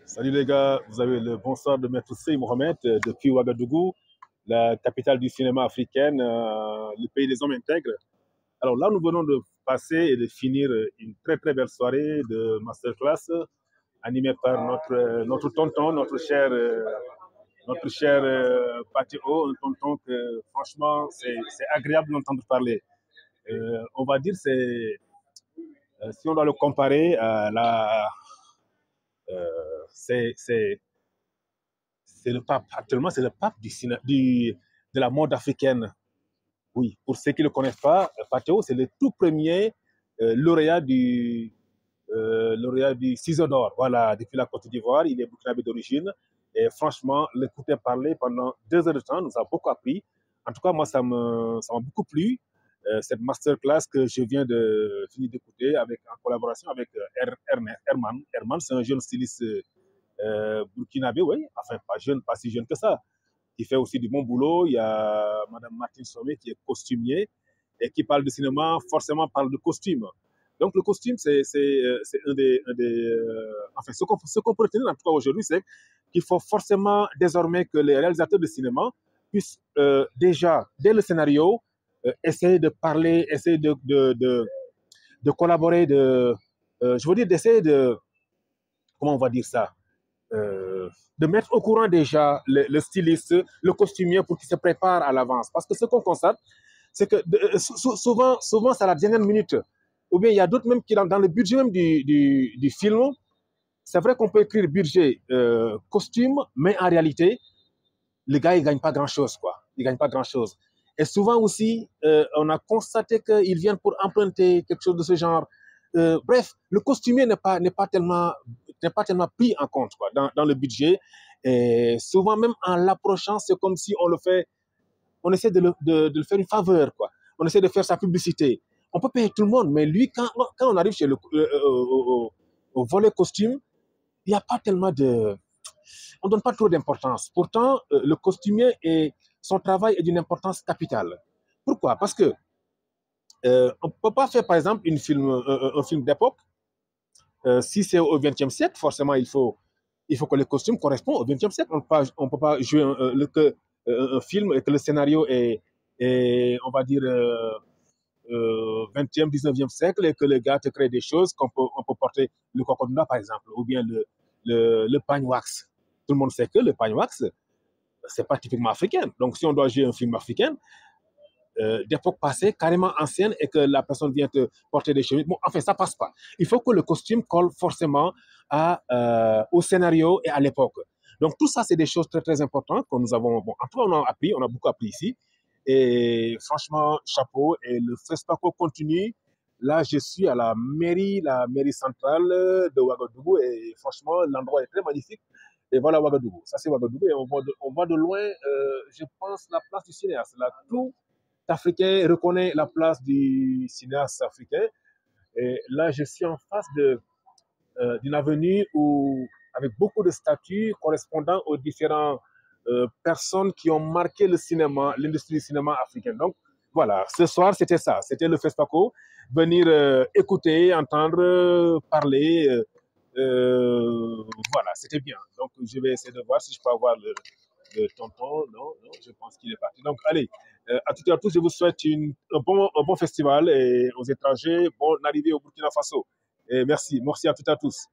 Salut les gars, vous avez le bonsoir de Maître Sey Mohamed depuis Ouagadougou, la capitale du cinéma africain, le pays des hommes intègres. Alors là, nous venons de passer et de finir une très très belle soirée de masterclass animée par notre tonton, notre cher Patio, un tonton que franchement c'est agréable d'entendre parler. On va dire si on doit le comparer à c'est c'est le pape. Actuellement, c'est le pape de la mode africaine. Oui, pour ceux qui ne le connaissent pas, Pateo, c'est le tout premier lauréat du Ciseau d'or. Voilà, depuis la Côte d'Ivoire, il est burkinabé d'origine. Et franchement, l'écouter parler pendant 2 heures de temps nous a beaucoup appris. En tout cas, moi, ça m'a beaucoup plu. Cette masterclass que je viens de finir d'écouter en collaboration avec Herman. Herman, c'est un jeune styliste burkinabé, oui, enfin pas jeune, pas si jeune que ça, qui fait aussi du bon boulot. Il y a Madame Martine Sommet qui est costumier et qui parle de cinéma, forcément parle de costume. Donc le costume, c'est enfin, ce qu'on peut retenir en tout cas aujourd'hui, c'est qu'il faut forcément désormais que les réalisateurs de cinéma puissent déjà, dès le scénario, essayer de parler, essayer de collaborer, je veux dire, d'essayer de, comment on va dire ça, de mettre au courant déjà le styliste, le costumier pour qu'il se prépare à l'avance. Parce que ce qu'on constate, c'est que souvent c'est à la dernière minute. Ou bien il y a d'autres même qui, dans le budget même du film, c'est vrai qu'on peut écrire budget costume, mais en réalité, le gars, il ne gagne pas grand-chose, quoi. Il ne gagne pas grand-chose. Et souvent aussi, on a constaté qu'ils viennent pour emprunter quelque chose de ce genre. Bref, le costumier n'est pas tellement pris en compte quoi, dans le budget. Et souvent, même en l'approchant, c'est comme si on essaie de le faire une faveur, quoi. On essaie de faire sa publicité. On peut payer tout le monde, mais lui, quand on arrive chez au volet costume, il n'y a pas tellement de, on ne donne pas trop d'importance. Pourtant, le costumier son travail est d'une importance capitale. Pourquoi? Parce que on ne peut pas faire, par exemple, un film d'époque. Si c'est au XXe siècle, forcément, il faut que le costume correspond au XXe siècle. On ne peut pas jouer un film et que le scénario on va dire, 20e, 19e siècle et que le gars te crée des choses on peut porter le cocodona, par exemple, ou bien le pagne wax. Tout le monde sait que le pagne wax, c'est pas typiquement africain. Donc, si on doit jouer un film africain, d'époque passée, carrément ancienne, et que la personne vient te porter des chemises, bon, enfin, ça passe pas. Il faut que le costume colle forcément au scénario et à l'époque. Donc, tout ça, c'est des choses très, très importantes que nous avons, bon, en tout cas, on a beaucoup appris ici. Et franchement, chapeau. Et le FESPACO continue. Là, je suis à la mairie centrale de Ouagadougou, et franchement, l'endroit est très magnifique. Et voilà Ouagadougou. Ça, c'est Ouagadougou. Et on voit de loin, je pense, la place du cinéaste. Là, tout Africain reconnaît la place du cinéaste africain. Et là, je suis en face d'une avenue avec beaucoup de statues correspondant aux différentes personnes qui ont marqué le cinéma, l'industrie du cinéma africain. Donc, voilà, ce soir, c'était ça. C'était le FESPACO. Venir écouter, entendre, parler. Voilà, c'était bien. Donc, je vais essayer de voir si je peux avoir le tonton. Non, non, je pense qu'il est parti. Donc, allez, à toutes et à tous, je vous souhaite un bon festival et aux étrangers, bonne arrivée au Burkina Faso. Et merci à toutes et à tous.